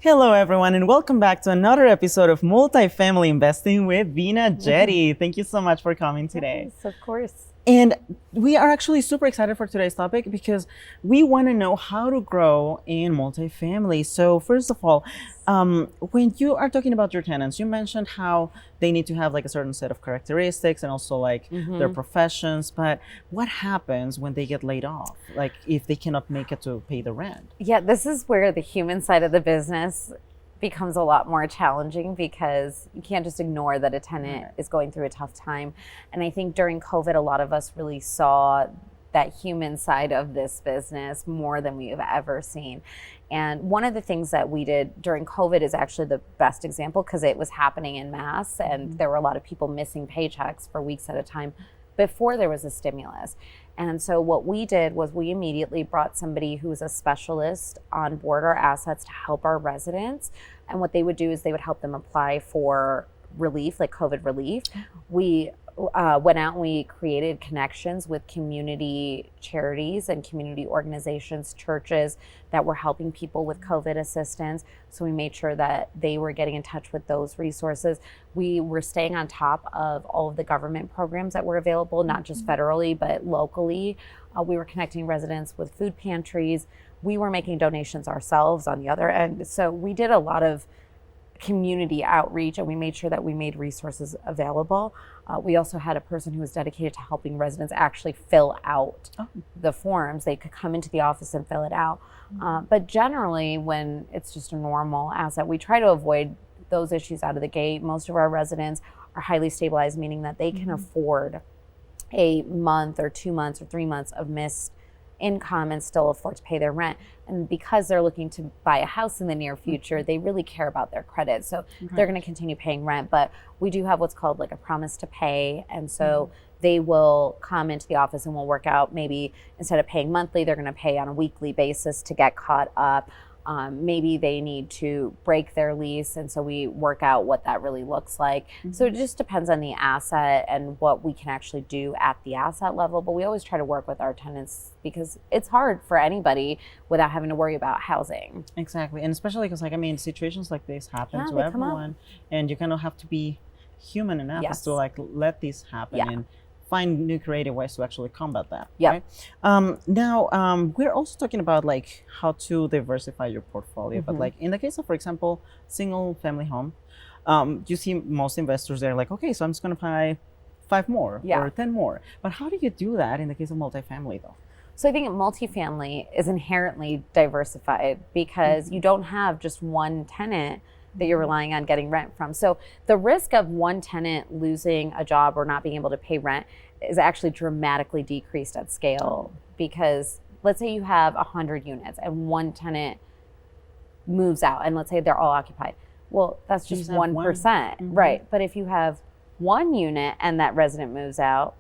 Hello, everyone, and welcome back to another episode of Multifamily Investing with Veena Jetti. Thank you so much for coming today. Yes, of course. And we are actually super excited for today's topic because we want to know how to grow in multifamily. So first of all, when you are talking about your tenants, you mentioned how they need to have like a certain set of characteristics and also like their professions. But what happens when they get laid off? Like if they cannot make it to pay the rent? Yeah, this is where the human side of the business becomes a lot more challenging because you can't just ignore that a tenant is going through a tough time. And I think during COVID, a lot of us really saw that human side of this business more than we have ever seen. And one of the things that we did during COVID is actually the best example because it was happening in mass and there were a lot of people missing paychecks for weeks at a time before there was a stimulus. And so what we did was we immediately brought somebody who was a specialist on board our assets to help our residents. And what they would do is they would help them apply for relief, like COVID relief. We went out and we created connections with community charities and community organizations, churches that were helping people with COVID assistance. So we made sure that they were getting in touch with those resources. We were staying on top of all of the government programs that were available, not just federally, but locally. We were connecting residents with food pantries. We were making donations ourselves on the other end. So we did a lot of community outreach and we made sure that we made resources available. We also had a person who was dedicated to helping residents actually fill out the forms. They could come into the office and fill it out. But generally, when it's just a normal asset, we try to avoid those issues out of the gate. Most of our residents are highly stabilized, meaning that they can afford a month or 2 months or 3 months of missed income and still afford to pay their rent. And because they're looking to buy a house in the near future, they really care about their credit. So they're going to continue paying rent. But we do have what's called like a promise to pay. And so they will come into the office and we'll work out maybe instead of paying monthly, they're going to pay on a weekly basis to get caught up. Maybe they need to break their lease. And so we work out what that really looks like. So it just depends on the asset and what we can actually do at the asset level. But we always try to work with our tenants because it's hard for anybody without having to worry about housing. Exactly. And especially because situations like this happen to they come everyone and you kind of have to be human enough to like let this happen and find new creative ways to actually combat that. Right? Now, we're also talking about like how to diversify your portfolio, but like in the case of, for example, single family home, you see most investors, they're like, okay, so I'm just going to buy 5 more or 10 more. But how do you do that in the case of multifamily though? So I think multifamily is inherently diversified because you don't have just one tenant that you're relying on getting rent from. So the risk of one tenant losing a job or not being able to pay rent is actually dramatically decreased at scale because let's say you have 100 units and one tenant moves out and let's say they're all occupied. Well, that's just 1%, right? But if you have one unit and that resident moves out,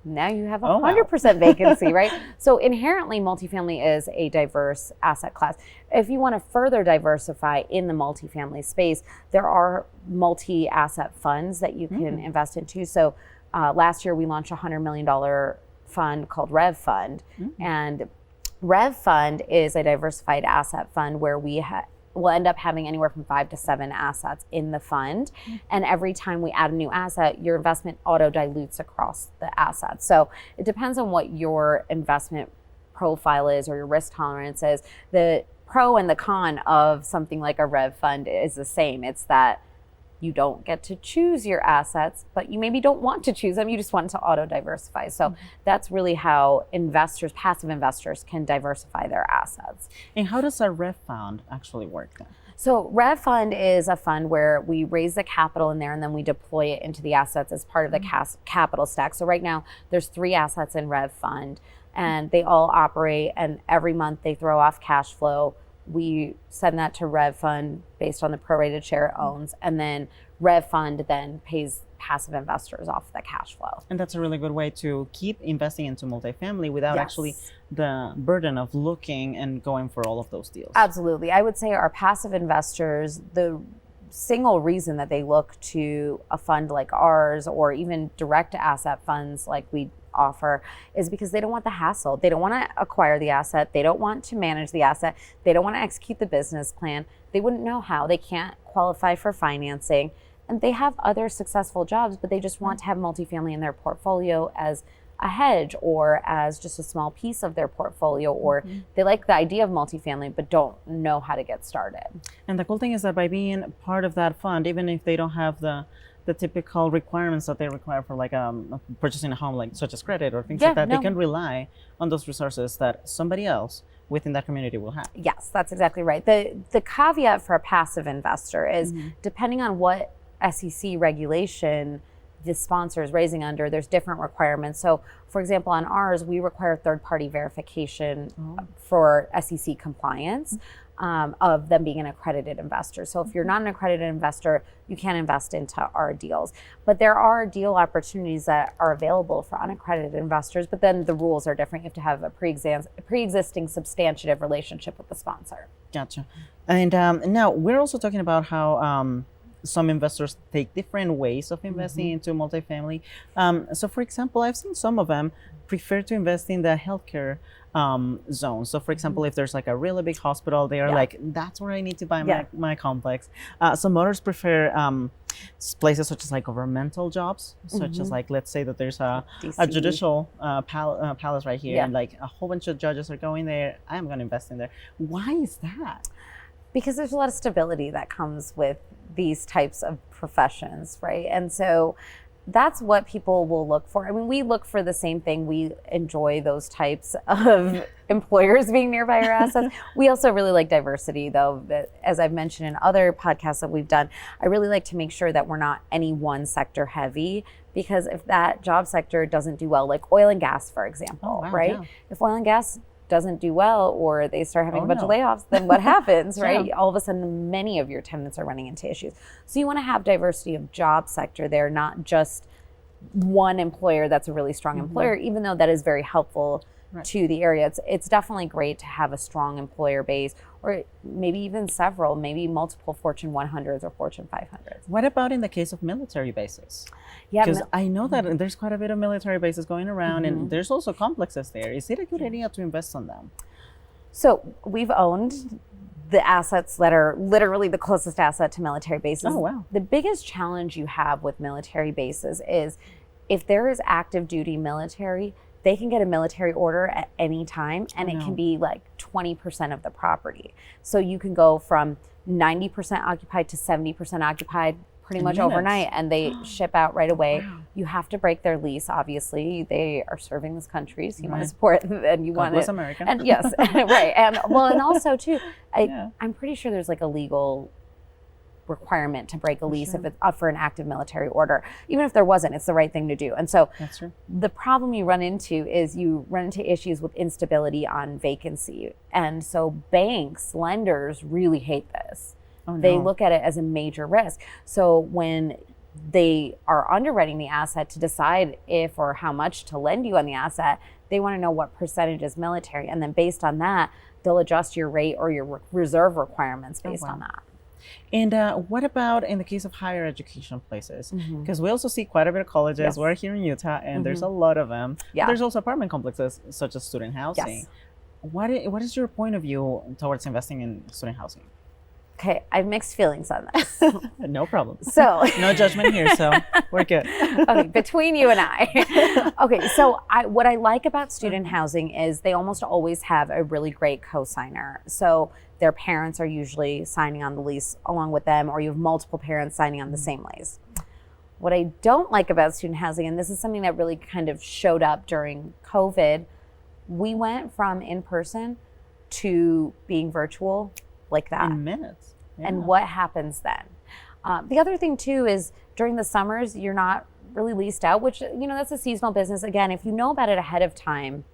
now you have 100% vacancy, right? So inherently, multifamily is a diverse asset class. If you want to further diversify in the multifamily space, there are multi-asset funds that you can invest into. So last year, we launched a $100 million fund called Rev Fund. And Rev Fund is a diversified asset fund where we'll end up having anywhere from 5 to 7 assets in the fund. And every time we add a new asset, your investment auto dilutes across the assets. So it depends on what your investment profile is or your risk tolerance is. The pro and the con of something like a Rev Fund is the same. It's that you don't get to choose your assets, but you maybe don't want to choose them. You just want to auto diversify. So that's really how investors, passive investors, can diversify their assets. And how does a Rev Fund actually work then? So Rev Fund is a fund where we raise the capital in there and then we deploy it into the assets as part of the capital stack. So right now there's 3 assets in Rev Fund and they all operate and every month they throw off cash flow. We send that to Rev Fund based on the prorated share it owns, and then Rev Fund then pays passive investors off the cash flow. And that's a really good way to keep investing into multifamily without actually the burden of looking and going for all of those deals. Absolutely. I would say our passive investors, the single reason that they look to a fund like ours or even direct asset funds like we offer is because they don't want the hassle. They don't want to acquire the asset. They don't want to manage the asset. They don't want to execute the business plan. They wouldn't know how. They can't qualify for financing. And they have other successful jobs, but they just want to have multifamily in their portfolio as a hedge or as just a small piece of their portfolio, or they like the idea of multifamily but don't know how to get started. And the cool thing is that by being part of that fund, even if they don't have the typical requirements that they require for like purchasing a home, like such as credit or things like that, they can rely on those resources that somebody else within that community will have. Yes, that's exactly right. The caveat for a passive investor is depending on what SEC regulation the sponsor is raising under, there's different requirements. So for example, on ours, we require third-party verification for SEC compliance of them being an accredited investor. So if you're not an accredited investor, you can't invest into our deals. But there are deal opportunities that are available for unaccredited investors, but then the rules are different. You have to have a pre-existing substantive relationship with the sponsor. Gotcha. And now we're also talking about how some investors take different ways of investing into multifamily. So for example, I've seen some of them prefer to invest in the healthcare zone. So for example, if there's like a really big hospital, they are like, that's where I need to buy my complex. Some others prefer places such as like governmental jobs, such as like, let's say that there's a judicial palace right here, and like a whole bunch of judges are going there. I'm going to invest in there. Why is that? Because there's a lot of stability that comes with these types of professions, right? And so that's what people will look for. I mean, we look for the same thing. We enjoy those types of employers being nearby our assets. We also really like diversity, though. But as I've mentioned in other podcasts that we've done, I really like to make sure that we're not any one sector heavy, because if that job sector doesn't do well, like oil and gas, for example, right? Yeah. If oil and gas doesn't do well, or they start having a bunch of layoffs, then what happens, right? All of a sudden, many of your tenants are running into issues. So you want to have diversity of job sector there, not just one employer that's a really strong employer, even though that is very helpful to the area. It's definitely great to have a strong employer base, or maybe even several, maybe multiple Fortune 100s or Fortune 500s. What about in the case of military bases? Yeah, because I know that there's quite a bit of military bases going around, and there's also complexes there. Is it a good idea to invest on them? So we've owned the assets that are literally the closest asset to military bases. Oh, wow. The biggest challenge you have with military bases is if there is active duty military, they can get a military order at any time, and it can be like 20% of the property. So you can go from 90% occupied to 70% occupied pretty much overnight, and they ship out right away. Wow. You have to break their lease, obviously. They are serving this country, so you want to support them, and you want to. America. And yes, right. And well, and also too, I'm pretty sure there's like a legal requirement to break a lease if it's up for an active military order. Even if there wasn't, it's the right thing to do. And so the problem you run into is you run into issues with instability on vacancy. And so banks, lenders really hate this. They look at it as a major risk. So when they are underwriting the asset to decide if or how much to lend you on the asset, they want to know what percentage is military. And then based on that, they'll adjust your rate or your reserve requirements based on that. And what about in the case of higher education places? Because we also see quite a bit of colleges. We're here in Utah, and there's a lot of them. There's also apartment complexes, such as student housing. What is your point of view towards investing in student housing? Okay, I have mixed feelings on this. No problem. So no judgment here, so we're good. Okay, between you and I. Okay, so what I like about student housing is they almost always have a really great co-signer. So their parents are usually signing on the lease along with them, or you have multiple parents signing on the same lease. What I don't like about student housing, and this is something that really kind of showed up during COVID, we went from in-person to being virtual like that. In minutes. And what happens then? The other thing too is during the summers, you're not really leased out, which, that's a seasonal business. Again, if you know about it ahead of time,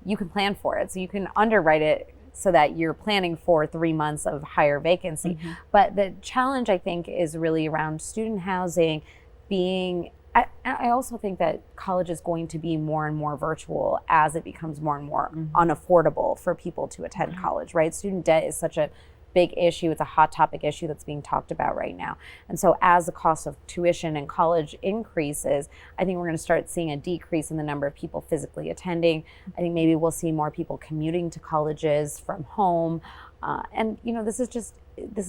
you can plan for it. So you can underwrite it so that you're planning for 3 months of higher vacancy. But the challenge, I think, is really around student housing being, I also think that college is going to be more and more virtual as it becomes more and more unaffordable for people to attend college, right? Student debt is such a big issue. It's a hot topic issue that's being talked about right now. And so as the cost of tuition in college increases, I think we're going to start seeing a decrease in the number of people physically attending. I think maybe we'll see more people commuting to colleges from home. And this is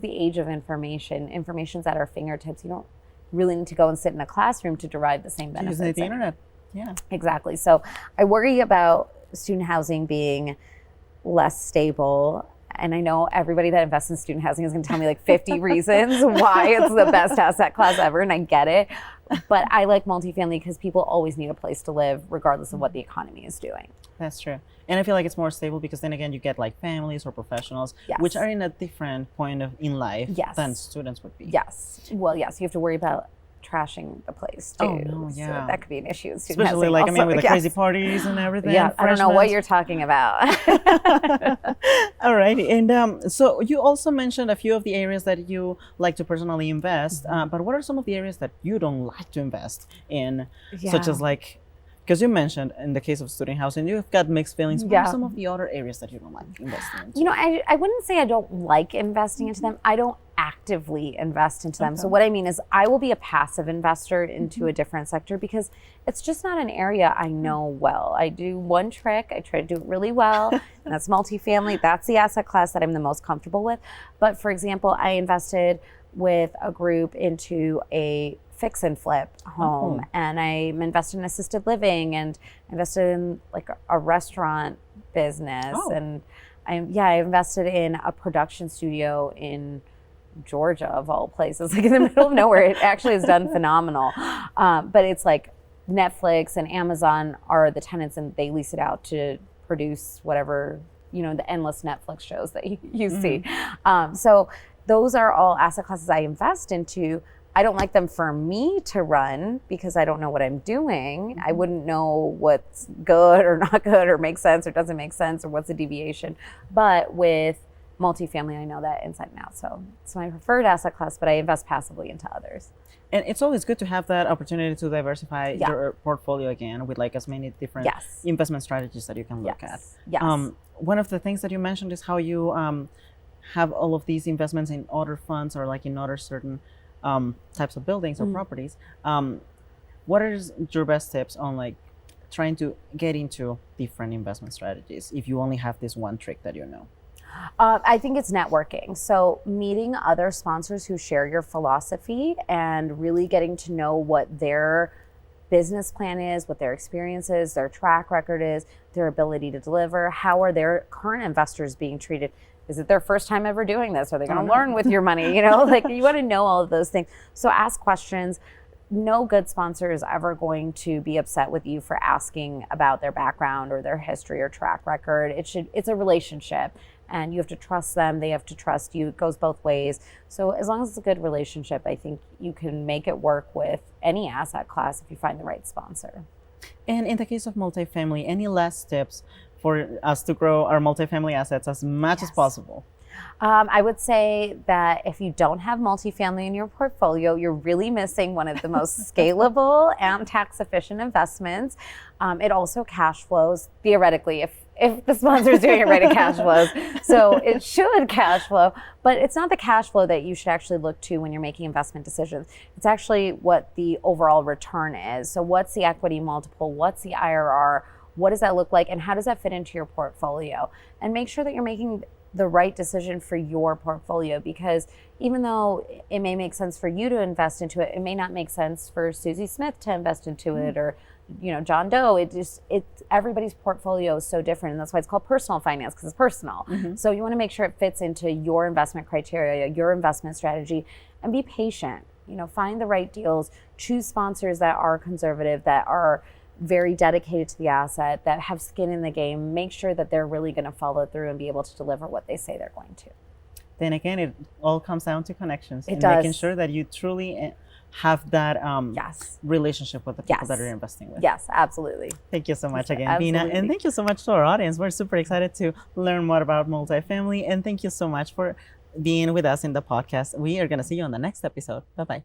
the age of information. Information's at our fingertips. You don't really need to go and sit in a classroom to derive the same benefits. Using the internet. Yeah. Exactly. So I worry about student housing being less stable. And I know everybody that invests in student housing is going to tell me like 50 reasons why it's the best asset class ever, and I get it. But I like multifamily because people always need a place to live regardless of what the economy is doing. That's true. And I feel like it's more stable because then again, you get like families or professionals, which are in a different point in life than students would be. Yes. Well, yes, you have to worry about trashing the place too. Oh, no, yeah. So that could be an issue. Especially like, also, with the crazy parties and everything. Yeah, I don't know what you're talking about. All right. And so you also mentioned a few of the areas that you like to personally invest, but what are some of the areas that you don't like to invest in, such as like, because you mentioned in the case of student housing, you've got mixed feelings. What are some of the other areas that you don't like investing into? I wouldn't say I don't like investing into them. I don't actively invest into them. So what I mean is I will be a passive investor into a different sector because it's just not an area I know well. I do one trick. I try to do it really well, and that's multifamily. That's the asset class that I'm the most comfortable with. But for example, I invested with a group into a fix and flip home, and I'm invested in assisted living, and invested in like a restaurant business, and I invested in a production studio in Georgia of all places, like in the middle of nowhere. It actually has done phenomenal, but it's like Netflix and Amazon are the tenants, and they lease it out to produce whatever, the endless Netflix shows that you see. So those are all asset classes I invest into. I don't like them for me to run because I don't know what I'm doing. I wouldn't know what's good or not good or makes sense or doesn't make sense or what's a deviation. But with multifamily, I know that inside and out. So it's my preferred asset class, but I invest passively into others. And it's always good to have that opportunity to diversify your portfolio again with like as many different investment strategies that you can look at. One of the things that you mentioned is how you have all of these investments in other funds or like in other certain types of buildings or properties. What are your best tips on like trying to get into different investment strategies if you only have this one trick that you know? I think it's networking. So meeting other sponsors who share your philosophy and really getting to know what their business plan is, what their experience is, their track record is, their ability to deliver. How are their current investors being treated? Is it their first time ever doing this? Are they going to learn with your money? Like you want to know all of those things. So ask questions. No good sponsor is ever going to be upset with you for asking about their background or their history or track record. It's a relationship, and you have to trust them. They have to trust you. It goes both ways. So as long as it's a good relationship, I think you can make it work with any asset class if you find the right sponsor. And in the case of multifamily, any last tips for us to grow our multifamily assets as much as possible? I would say that if you don't have multifamily in your portfolio, you're really missing one of the most scalable and tax efficient investments. It also cash flows theoretically if the sponsor is doing it right, it cash flows. So it should cash flow, but it's not the cash flow that you should actually look to when you're making investment decisions. It's actually what the overall return is. So what's the equity multiple? What's the IRR? What does that look like? And how does that fit into your portfolio? And make sure that you're making the right decision for your portfolio, because even though it may make sense for you to invest into it, it may not make sense for Susie Smith to invest into it, or John Doe. Everybody's portfolio is so different, and that's why it's called personal finance, because it's personal. So you want to make sure it fits into your investment criteria, your investment strategy, and be patient. Find the right deals, choose sponsors that are conservative, that are very dedicated to the asset, that have skin in the game. Make sure that they're really going to follow through and be able to deliver what they say they're going to. Then again, it all comes down to connections and does. making sure that you truly have that relationship with the people that you're investing with. Yes, absolutely. Thank you so much again, Veena. And thank you so much to our audience. We're super excited to learn more about multifamily. And thank you so much for being with us in the podcast. We are going to see you on the next episode. Bye-bye.